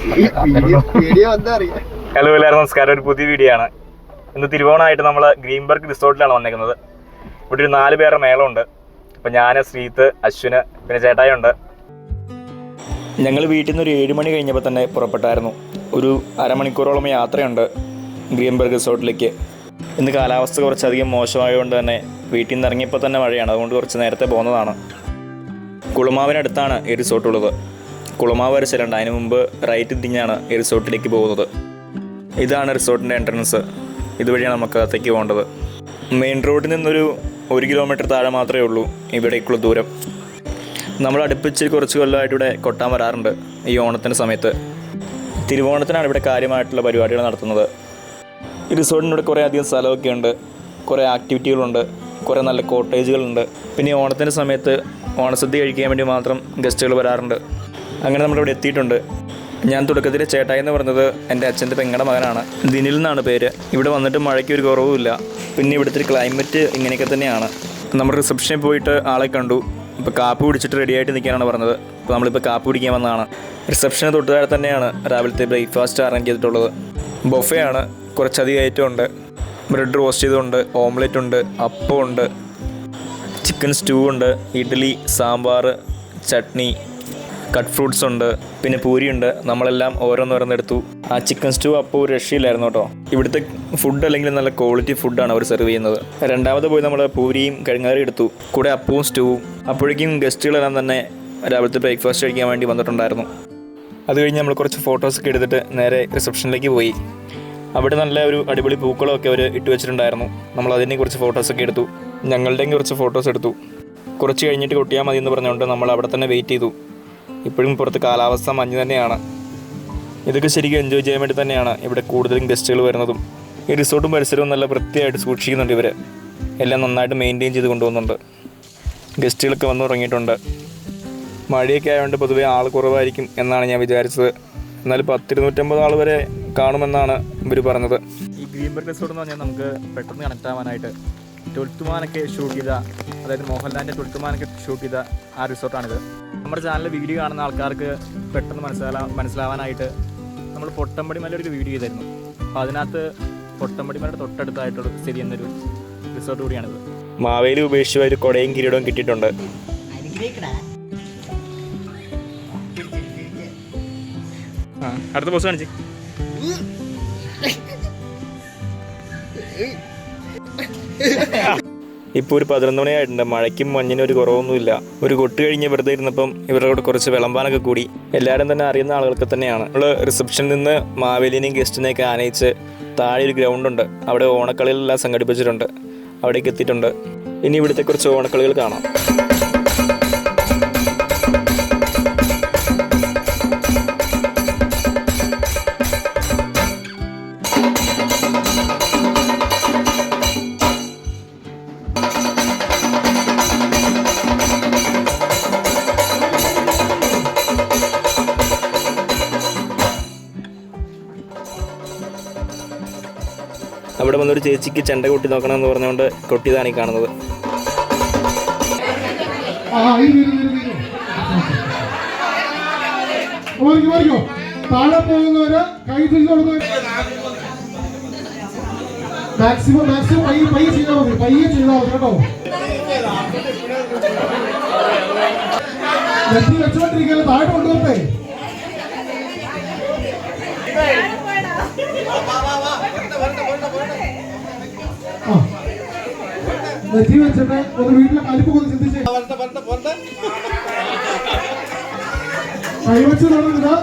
Hello എല്ലാവരും നമസ്കാരം. ഒരു പുതിയ വീഡിയോ ആണ്. ഇന്ന് തിരുവോണമായിട്ട് നമ്മൾ ഗ്രീൻബർഗ് റിസോർട്ടിലാണ് വന്നേക്കുന്നത്. ഇവിടെ ഒരു 4 പേരുടെ മേളമുണ്ട്. അപ്പം ഞാൻ, ശ്രീത്ത്, അശ്വിന്, പിന്നെ ചേട്ടായുണ്ട്. ഞങ്ങൾ വീട്ടിൽ നിന്ന് ഒരു 7 മണി കഴിഞ്ഞപ്പോൾ തന്നെ പുറപ്പെട്ടായിരുന്നു. ഒരു അരമണിക്കൂറോളം യാത്രയുണ്ട് ഗ്രീൻബർഗ് റിസോർട്ടിലേക്ക്. ഇന്ന് കാലാവസ്ഥ കുറച്ചധികം മോശമായതുകൊണ്ട് തന്നെ വീട്ടിൽ നിന്ന് ഇറങ്ങിയപ്പോൾ തന്നെ മഴയാണ്. അതുകൊണ്ട് കുറച്ച് നേരത്തെ പോകുന്നതാണ്. കുളമാവിനടുത്താണ് ഈ റിസോർട്ടുള്ളത്. കുളമാവ് വരെ ചെല്ലണ്ട, അതിന് മുമ്പ് റൈറ്റ് തിരിഞ്ഞാണ് ഈ റിസോർട്ടിലേക്ക് പോകുന്നത്. ഇതാണ് റിസോർട്ടിൻ്റെ എൻട്രൻസ്. ഇതുവഴിയാണ് നമുക്ക് അകത്തേക്ക് പോകേണ്ടത്. മെയിൻ റോഡിൽ നിന്നൊരു 1 കിലോമീറ്റർ താഴെ മാത്രമേ ഉള്ളൂ ഇവിടേക്കുള്ള ദൂരം. നമ്മൾ അടുപ്പിച്ച് കുറച്ച് കൊല്ലമായിട്ട് ഇവിടെ കൊട്ടാൻ വരാറുണ്ട് ഈ ഓണത്തിൻ്റെ സമയത്ത്. തിരുവോണത്തിനാണ് ഇവിടെ കാര്യമായിട്ടുള്ള പരിപാടികൾ നടത്തുന്നത്. ഈ റിസോർട്ടിൻ്റെ കുറേ അധികം സ്ഥലമൊക്കെ ഉണ്ട്, കുറേ ആക്ടിവിറ്റികളുണ്ട്, കുറേ നല്ല കോട്ടേജുകളുണ്ട്. പിന്നെ ഓണത്തിൻ്റെ സമയത്ത് ഓണസദ്യ കഴിക്കാൻ വേണ്ടി മാത്രം ഗസ്റ്റുകൾ വരാറുണ്ട്. അങ്ങനെ നമ്മളിവിടെ എത്തിയിട്ടുണ്ട്. ഞാൻ തുടക്കത്തിൽ ചേട്ടായി എന്ന് പറഞ്ഞത് എൻ്റെ അച്ഛൻ്റെ പെങ്ങളുടെ മകനാണ്. ദിനിൽ നിന്നാണ് പേര്. ഇവിടെ വന്നിട്ട് മഴയ്ക്ക് ഒരു കുറവുമില്ല. പിന്നെ ഇവിടുത്തെ ക്ലൈമറ്റ് ഇങ്ങനെയൊക്കെ തന്നെയാണ്. നമ്മൾ റിസപ്ഷനിൽ പോയിട്ട് ആളെ കണ്ടു. ഇപ്പോൾ കാപ്പി കുടിച്ചിട്ട് റെഡിയായിട്ട് നിൽക്കാനാണ് പറഞ്ഞത്. അപ്പോൾ നമ്മളിപ്പോൾ കാപ്പി കുടിക്കാൻ വന്നതാണ്. റിസപ്ഷന് തൊട്ട് താഴെ തന്നെയാണ് രാവിലത്തെ ബ്രേക്ക്ഫാസ്റ്റ് അറേഞ്ച് ചെയ്തിട്ടുള്ളത്. ബൊഫേ ആണ്, കുറച്ചധികം ഐറ്റം ഉണ്ട്. ബ്രെഡ് റോസ്റ്റ് ചെയ്തുണ്ട്, ഓംലെറ്റ് ഉണ്ട്, അപ്പമുണ്ട്, ചിക്കൻ സ്റ്റൂ ഉണ്ട്, ഇഡ്ഡലി, സാമ്പാർ, ചട്നി, കട്ട് ഫ്രൂട്ട്സ് ഉണ്ട്, പിന്നെ പൂരിയുണ്ട്. നമ്മളെല്ലാം ഓരോന്നോരോന്നെടുത്തു. ആ ചിക്കൻ സ്റ്റൂ അപ്പോൾ ഒരു രക്ഷയില്ലായിരുന്നു കേട്ടോ. ഇവിടുത്തെ ഫുഡ് അല്ലെങ്കിൽ നല്ല ക്വാളിറ്റി ഫുഡാണ് അവർ സെർവ് ചെയ്യുന്നത്. രണ്ടാമത് പോയി നമ്മൾ പൂരിയും കിഴങ്ങാറി എടുത്തു, കൂടെ അപ്പവും സ്റ്റൂവും. അപ്പോഴേക്കും ഗസ്റ്റുകളെല്ലാം തന്നെ രാവിലത്തെ ബ്രേക്ക്ഫാസ്റ്റ് കഴിക്കാൻ വേണ്ടി വന്നിട്ടുണ്ടായിരുന്നു. അത് കഴിഞ്ഞ് നമ്മൾ കുറച്ച് ഫോട്ടോസൊക്കെ എടുത്തിട്ട് നേരെ റിസപ്ഷനിലേക്ക് പോയി. അവിടെ നല്ല ഒരു അടിപൊളി പൂക്കളമൊക്കെ അവർ ഇട്ട് വെച്ചിട്ടുണ്ടായിരുന്നു. നമ്മൾ അതിനെ കുറച്ച് ഫോട്ടോസൊക്കെ എടുത്തു. ഞങ്ങളുടെയും കുറച്ച് ഫോട്ടോസ് എടുത്തു. കുറച്ച് കഴിഞ്ഞിട്ട് കൊട്ടിയാൽ മതി എന്ന് പറഞ്ഞുകൊണ്ട് നമ്മൾ അവിടെ തന്നെ വെയിറ്റ് ചെയ്തു. ഇപ്പോഴും പുറത്ത് കാലാവസ്ഥ മഞ്ഞ് തന്നെയാണ്. ഇതൊക്കെ ശരിക്കും എൻജോയ് ചെയ്യാൻ വേണ്ടി തന്നെയാണ് ഇവിടെ കൂടുതലും ഗസ്റ്റുകൾ വരുന്നതും. ഈ റിസോർട്ടും പരിസരവും നല്ല വൃത്തിയായിട്ട് സൂക്ഷിക്കുന്നുണ്ട് ഇവർ. എല്ലാം നന്നായിട്ട് മെയിൻറ്റെയിൻ ചെയ്ത് കൊണ്ടുപോകുന്നുണ്ട്. ഗസ്റ്റുകളൊക്കെ വന്നു തുടങ്ങിയിട്ടുണ്ട്. മഴയൊക്കെ ആയതുകൊണ്ട് പൊതുവേ ആൾ കുറവായിരിക്കും എന്നാണ് ഞാൻ വിചാരിച്ചത്. എന്നാൽ 10-250 ആൾ വരെ കാണുമെന്നാണ് ഇവർ പറഞ്ഞത്. ഈ ഗ്രീൻബർഗ് റിസോർട്ട് എന്ന് പറഞ്ഞാൽ നമുക്ക് പെട്ടെന്ന് കണക്ട് ആവാനായിട്ട് 12th മാനൊക്കെ ഷൂട്ട് ചെയ്ത, അതായത് മോഹൻലാലിൻ്റെ 12th മാനൊക്കെ ഷൂട്ട് ചെയ്ത ആ റിസോർട്ടാണിത്. നമ്മുടെ ചാനലിൽ വീഡിയോ കാണുന്ന ആൾക്കാർക്ക് പെട്ടെന്ന് മനസ്സിലാവാനായിട്ട് നമ്മൾ പൊട്ടമ്പടിമലൊരു വീഡിയോ ചെയ്തായിരുന്നു. അപ്പോൾ അതിനകത്ത് പൊട്ടമ്പടിമലയുടെ തൊട്ടടുത്തായിട്ടുള്ള സ്ഥിതി ചെയ്യുന്നൊരു റിസോർട്ട് കൂടിയാണിത്. മാവേലി ഉപേക്ഷിച്ച ഒരു കൊടയും കിരീടവും കിട്ടിയിട്ടുണ്ട്. അടുത്ത ബോസ് കാണിച്ച്. ഇപ്പോൾ ഒരു 11 മണിയായിട്ടുണ്ട്. മഴയ്ക്കും മഞ്ഞിനും ഒരു കുറവൊന്നുമില്ല. ഒരു കൊട്ട് കഴിഞ്ഞ് വെറുതെ ഇരുന്നപ്പം ഇവരുടെ കൂടെ കുറച്ച് വിളമ്പാനൊക്കെ കൂടി. എല്ലാവരും തന്നെ അറിയുന്ന ആളുകൾക്ക് തന്നെയാണ്. നമ്മൾ റിസപ്ഷനിൽ നിന്ന് മാവേലിനെയും ഗസ്റ്റിനെയൊക്കെ ആനയിച്ച് താഴെ ഒരു ഗ്രൗണ്ടുണ്ട്, അവിടെ ഓണക്കളികളെല്ലാം സംഘടിപ്പിച്ചിട്ടുണ്ട്. അവിടേക്ക് എത്തിയിട്ടുണ്ട്. ഇനി ഇവിടുത്തെ കുറച്ച് ഓണക്കളികൾ കാണാം. അവിടെ വന്നൊരു ചേച്ചിക്ക് ചെണ്ട കൊട്ടി നോക്കണമെന്ന് പറഞ്ഞുകൊണ്ട് കൊട്ടിയതാണ് ഈ കാണുന്നത്. വെച്ചോണ്ടിരിക്കല്ലോ, താഴെ കൊണ്ടുവരട്ടെ. നെറ്റി വെച്ചിട്ട് ഒരു വീട്ടിലെ കലിപ്പ് കൊണ്ട് ചിന്തിച്ച് കൈവച്ച് തുടങ്ങുന്നത്.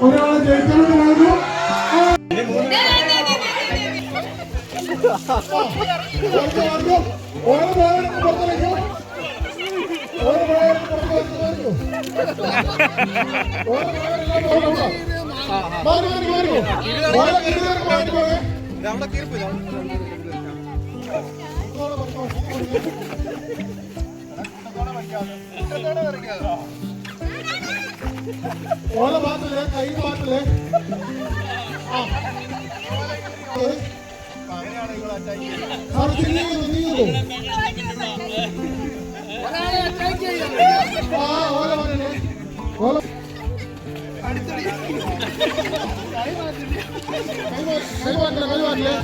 ഒരാളെ ജയിക്കണമെന്ന് പറഞ്ഞു. ഓരോ പുറത്തേക്ക് ഓല മാറ്റില്ലേ, കൈ മാറ്റില്ലേ. ഓല മാറ്റില്ലേ. ഓല കൈമാറില്ലേ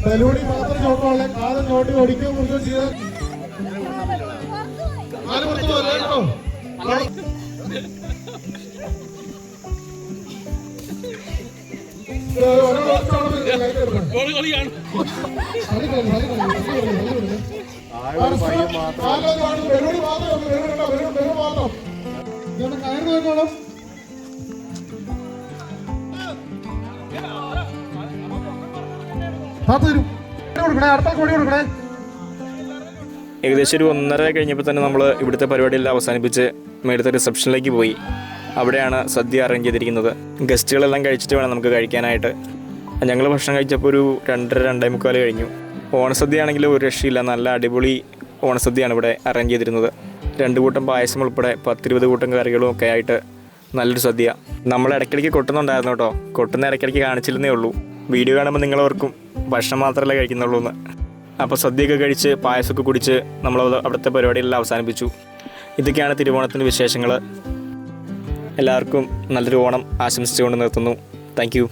ബലൂണി മാത്രം ചോട്ടുള്ള കാലം ചോട്ടി ഓടിക്കുകയും മുറുകയും ചെയ്ത് ആര് പുറത്തു പോലെ കേട്ടോ കയറി നോക്കണം അടുത്ത കോടി കൊടുക്കണേ. ഏകദേശം ഒരു 1:30 കഴിഞ്ഞപ്പോൾ തന്നെ നമ്മൾ ഇവിടുത്തെ പരിപാടിയെല്ലാം അവസാനിപ്പിച്ച് മേടുത്തെ റിസപ്ഷനിലേക്ക് പോയി. അവിടെയാണ് സദ്യ അറേഞ്ച് ചെയ്തിരിക്കുന്നത്. ഗസ്റ്റുകളെല്ലാം കഴിച്ചിട്ട് വേണം നമുക്ക് കഴിക്കാനായിട്ട്. ഞങ്ങൾ ഭക്ഷണം കഴിച്ചപ്പോൾ ഒരു 2:30-2:45 കഴിഞ്ഞു. ഓണസദ്യ ആണെങ്കിൽ ഒരു രക്ഷയില്ല, നല്ല അടിപൊളി ഓണസദ്യയാണ് ഇവിടെ അറേഞ്ച് ചെയ്തിരുന്നത്. 2 കൂട്ടം പായസം ഉൾപ്പെടെ 10-20 കൂട്ടം കറികളും ഒക്കെ ആയിട്ട് നല്ലൊരു സദ്യ. നമ്മൾ ഇടയ്ക്കിടയ്ക്ക് കൊട്ടുന്നുണ്ടായിരുന്നു കേട്ടോ. കൊട്ടുന്ന ഇടയ്ക്കിടയ്ക്ക് കാണിച്ചിരുന്നേ ഉള്ളൂ. വീഡിയോ കാണുമ്പോൾ നിങ്ങളവർക്കും ഭക്ഷണം മാത്രമല്ല കഴിക്കുന്നുള്ളൂ എന്ന്. അപ്പോൾ സദ്യയൊക്കെ കഴിച്ച് പായസമൊക്കെ കുടിച്ച് നമ്മൾ അവിടുത്തെ പരിപാടിയെല്ലാം അവസാനിപ്പിച്ചു. ഇതൊക്കെയാണ് തിരുവോണത്തിൻ്റെ വിശേഷങ്ങൾ. എല്ലാവർക്കും നല്ലൊരു ഓണം ആശംസിച്ചുകൊണ്ട് നിർത്തുന്നു. Thank you.